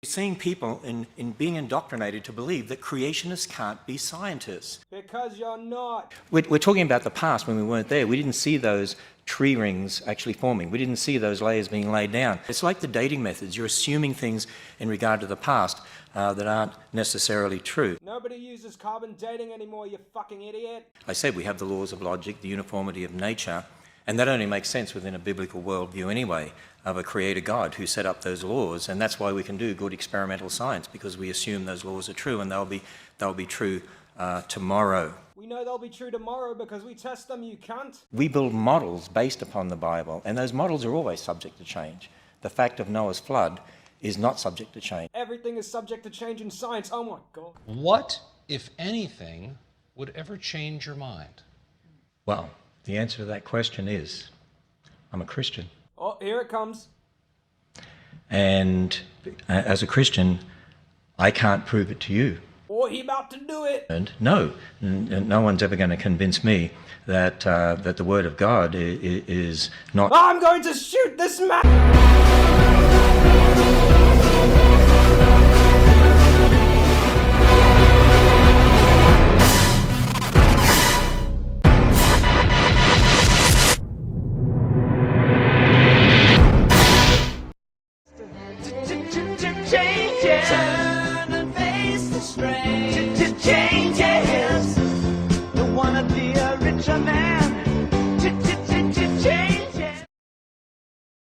Seeing people in being indoctrinated to believe that creationists can't be scientists. Because you're not. We're talking about the past when we weren't there. We didn't see those tree rings actually forming. We didn't see those layers being laid down. It's like the dating methods. You're assuming things in regard to the past that aren't necessarily true. Nobody uses carbon dating anymore, you fucking idiot. I said we have the laws of logic, the uniformity of nature, and that only makes sense within a biblical worldview anyway, of a creator God who set up those laws, and that's why we can do good experimental science, because we assume those laws are true, and they'll be true tomorrow. We know they'll be true tomorrow because we test them, you cunt. We build models based upon the Bible, and those models are always subject to change. The fact of Noah's flood is not subject to change. Everything is subject to change in science, oh my God. What, if anything, would ever change your mind? Well, the answer to that question is, I'm a Christian. Oh, here it comes. And as a Christian, I can't prove it to you. Oh, he about to do it. And no one's ever going to convince me that that the Word of God is not. I'm going to shoot this man.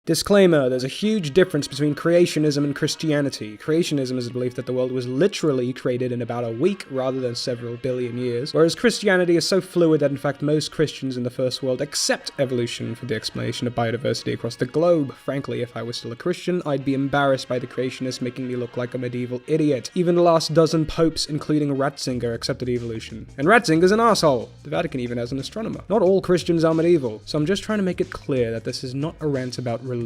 Disclaimer, there's a huge difference between creationism and Christianity. Creationism is the belief that the world was literally created in about a week rather than several billion years, whereas Christianity is so fluid that in fact most Christians in the first world accept evolution for the explanation of biodiversity across the globe. Frankly, if I was still a Christian, I'd be embarrassed by the creationists making me look like a medieval idiot. Even the last dozen popes, including Ratzinger, accepted evolution. And Ratzinger's an asshole! The Vatican even has an astronomer. Not all Christians are medieval, so I'm just trying to make it clear that this is not a rant about religion.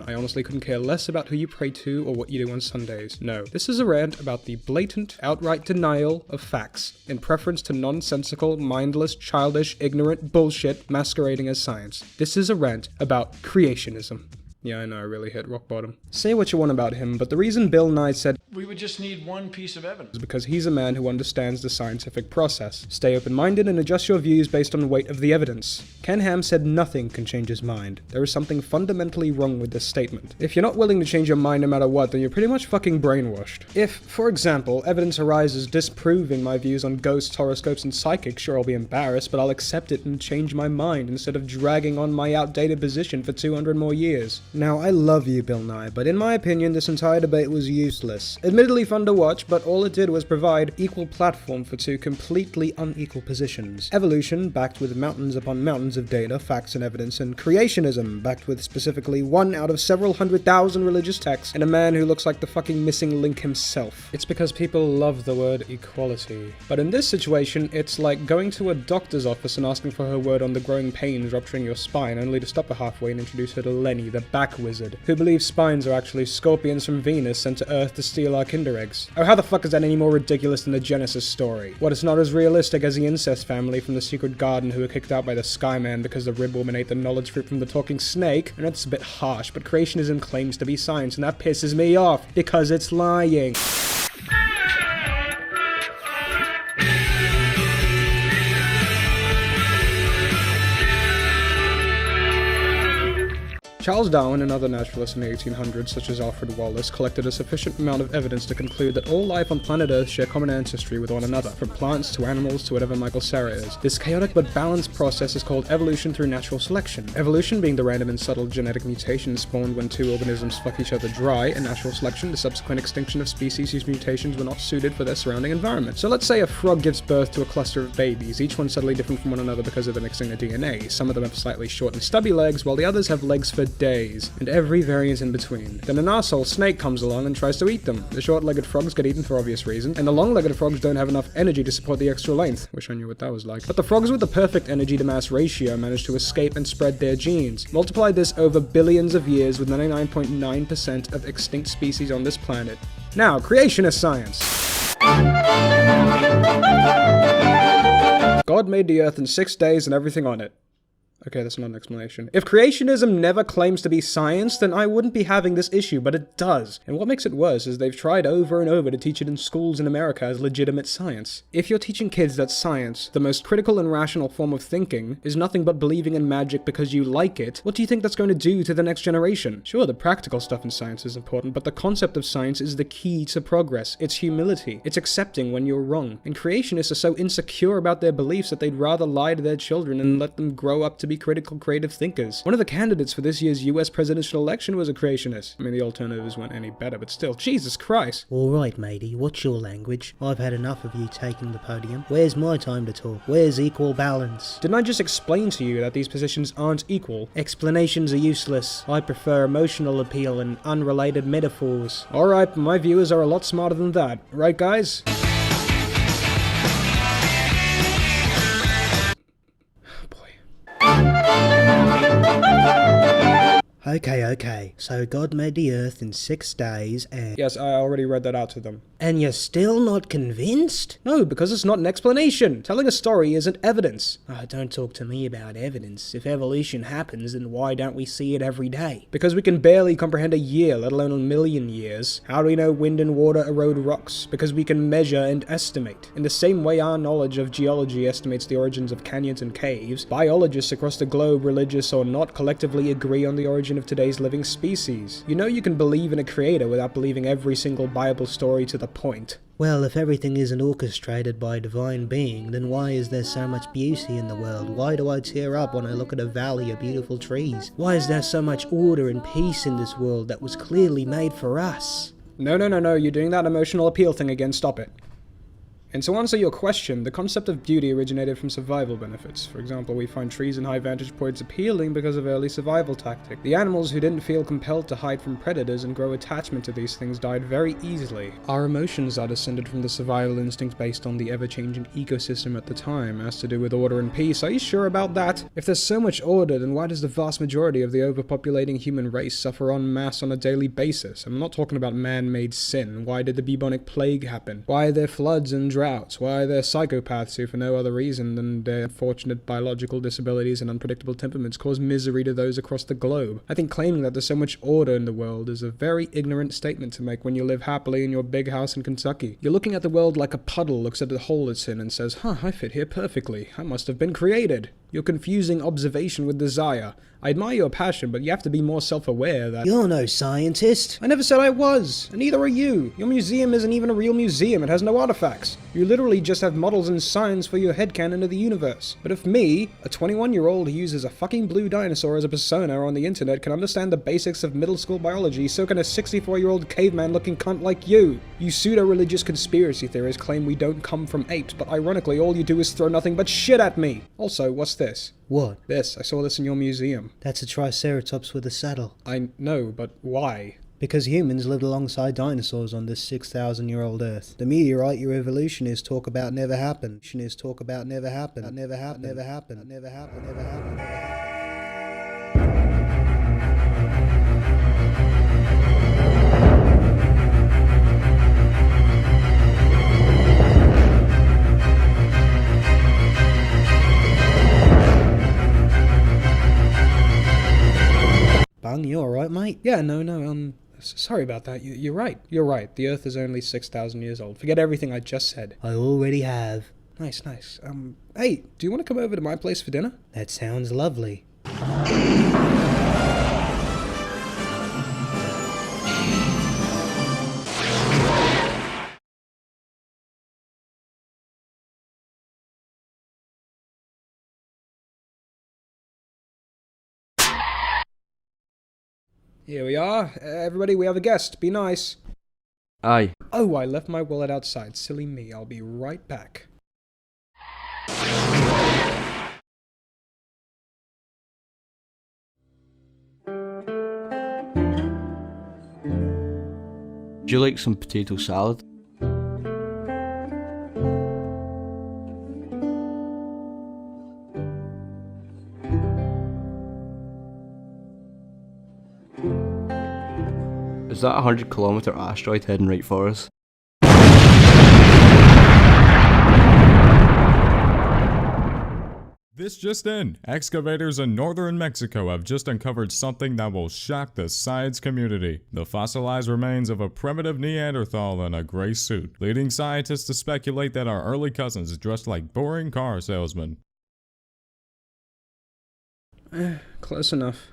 I honestly couldn't care less about who you pray to or what you do on Sundays. No, this is a rant about the blatant, outright denial of facts, in preference to nonsensical, mindless, childish, ignorant bullshit masquerading as science. This is a rant about creationism. Yeah, I know, I really hit rock bottom. Say what you want about him, but the reason Bill Nye said we would just need one piece of evidence is because he's a man who understands the scientific process. Stay open-minded and adjust your views based on the weight of the evidence. Ken Ham said nothing can change his mind. There is something fundamentally wrong with this statement. If you're not willing to change your mind no matter what, then you're pretty much fucking brainwashed. If, for example, evidence arises disproving my views on ghosts, horoscopes, and psychics, sure, I'll be embarrassed, but I'll accept it and change my mind instead of dragging on my outdated position for 200 more years. Now, I love you, Bill Nye, but in my opinion, this entire debate was useless. Admittedly fun to watch, but all it did was provide equal platform for two completely unequal positions. Evolution, backed with mountains upon mountains of data, facts, and evidence, and creationism, backed with specifically one out of several 100,000 religious texts, and a man who looks like the fucking missing link himself. It's because people love the word equality. But in this situation, it's like going to a doctor's office and asking for her word on the growing pains rupturing your spine, only to stop her halfway and introduce her to Lenny, the back wizard, who believes spines are actually scorpions from Venus sent to Earth to steal our Kinder eggs. Oh, how the fuck is that any more ridiculous than the Genesis story? What, it's not as realistic as the incest family from the Secret Garden who were kicked out by the Skyman because the rib woman ate the knowledge fruit from the talking snake? And that's a bit harsh, but creationism claims to be science, and that pisses me off, because it's lying. Charles Darwin and other naturalists in the 1800s, such as Alfred Wallace, collected a sufficient amount of evidence to conclude that all life on planet Earth share common ancestry with one another, from plants to animals to whatever Michael Cera is. This chaotic but balanced process is called evolution through natural selection. Evolution being the random and subtle genetic mutations spawned when two organisms fuck each other dry, and natural selection the subsequent extinction of species whose mutations were not suited for their surrounding environment. So let's say a frog gives birth to a cluster of babies, each one subtly different from one another because of the mixing of DNA. Some of them have slightly short and stubby legs, while the others have legs for days, and every variant in between. Then an arsehole snake comes along and tries to eat them. The short-legged frogs get eaten for obvious reason, and the long-legged frogs don't have enough energy to support the extra length. Wish I knew what that was like. But the frogs with the perfect energy-to-mass ratio manage to escape and spread their genes. Multiply this over billions of years with 99.9% of extinct species on this planet. Now, creationist science. God made the earth in 6 days and everything on it. Okay, that's not an explanation. If creationism never claims to be science, then I wouldn't be having this issue, but it does. And what makes it worse is they've tried over and over to teach it in schools in America as legitimate science. If you're teaching kids that science, the most critical and rational form of thinking, is nothing but believing in magic because you like it, what do you think that's going to do to the next generation? Sure, the practical stuff in science is important, but the concept of science is the key to progress. It's humility. It's accepting when you're wrong. And creationists are so insecure about their beliefs that they'd rather lie to their children and let them grow up to be critical, creative thinkers. One of the candidates for this year's US presidential election was a creationist. I mean, the alternatives weren't any better, but still, Jesus Christ. Alright matey, what's your language? I've had enough of you taking the podium. Where's my time to talk? Where's equal balance? Didn't I just explain to you that these positions aren't equal? Explanations are useless. I prefer emotional appeal and unrelated metaphors. Alright, my viewers are a lot smarter than that. Right, guys? Okay. So God made the earth in 6 days and... Yes, I already read that out to them. And you're still not convinced? No, because it's not an explanation. Telling a story isn't evidence. Oh, don't talk to me about evidence. If evolution happens, then why don't we see it every day? Because we can barely comprehend a year, let alone a million years. How do we know wind and water erode rocks? Because we can measure and estimate. In the same way our knowledge of geology estimates the origins of canyons and caves, biologists across the globe, religious or not, collectively agree on the origin of today's living species. You know you can believe in a creator without believing every single Bible story to the point. Well, if everything isn't orchestrated by a divine being, then why is there so much beauty in the world? Why do I tear up when I look at a valley of beautiful trees? Why is there so much order and peace in this world that was clearly made for us? No, you're doing that emotional appeal thing again, stop it. And to answer your question, the concept of beauty originated from survival benefits. For example, we find trees and high vantage points appealing because of early survival tactics. The animals who didn't feel compelled to hide from predators and grow attachment to these things died very easily. Our emotions are descended from the survival instincts based on the ever-changing ecosystem at the time, as to do with order and peace. Are you sure about that? If there's so much order, then why does the vast majority of the overpopulating human race suffer en masse on a daily basis? I'm not talking about man-made sin. Why did the bubonic plague happen? Why are there floods and droughts? Why are there psychopaths who, for no other reason than their unfortunate biological disabilities and unpredictable temperaments, cause misery to those across the globe? I think claiming that there's so much order in the world is a very ignorant statement to make when you live happily in your big house in Kentucky. You're looking at the world like a puddle looks at the hole it's in and says, I fit here perfectly. I must have been created. You're confusing observation with desire. I admire your passion, but you have to be more self-aware that— You're no scientist. I never said I was, and neither are you. Your museum isn't even a real museum, it has no artifacts. You literally just have models and signs for your headcanon of the universe. But if me, a 21-year-old who uses a fucking blue dinosaur as a persona on the internet, can understand the basics of middle school biology, so can a 64-year-old caveman-looking cunt like you. You pseudo-religious conspiracy theorists claim we don't come from apes, but ironically all you do is throw nothing but shit at me. Also, what's this? What? This. I saw this in your museum. That's a triceratops with a saddle. I know, but why? Because humans lived alongside dinosaurs on this 6,000-year-old Earth. The meteorite your evolutionists talk about never happened. Evolutionists talk about never happened. Never happened. Never happened. Never happened. Never happened. Never happened. Bung, you alright, mate? Yeah, no, sorry about that. You're right. You're right. The Earth is only 6,000 years old. Forget everything I just said. I already have. Nice. Hey, do you want to come over to my place for dinner? That sounds lovely. Here we are. Everybody, we have a guest. Be nice. Aye. Oh, I left my wallet outside. Silly me. I'll be right back. Do you like some potato salad? Is that a 100-kilometre asteroid heading right for us? This just in, excavators in northern Mexico have just uncovered something that will shock the science community. The fossilized remains of a primitive Neanderthal in a gray suit, leading scientists to speculate that our early cousins dressed like boring car salesmen. Close enough.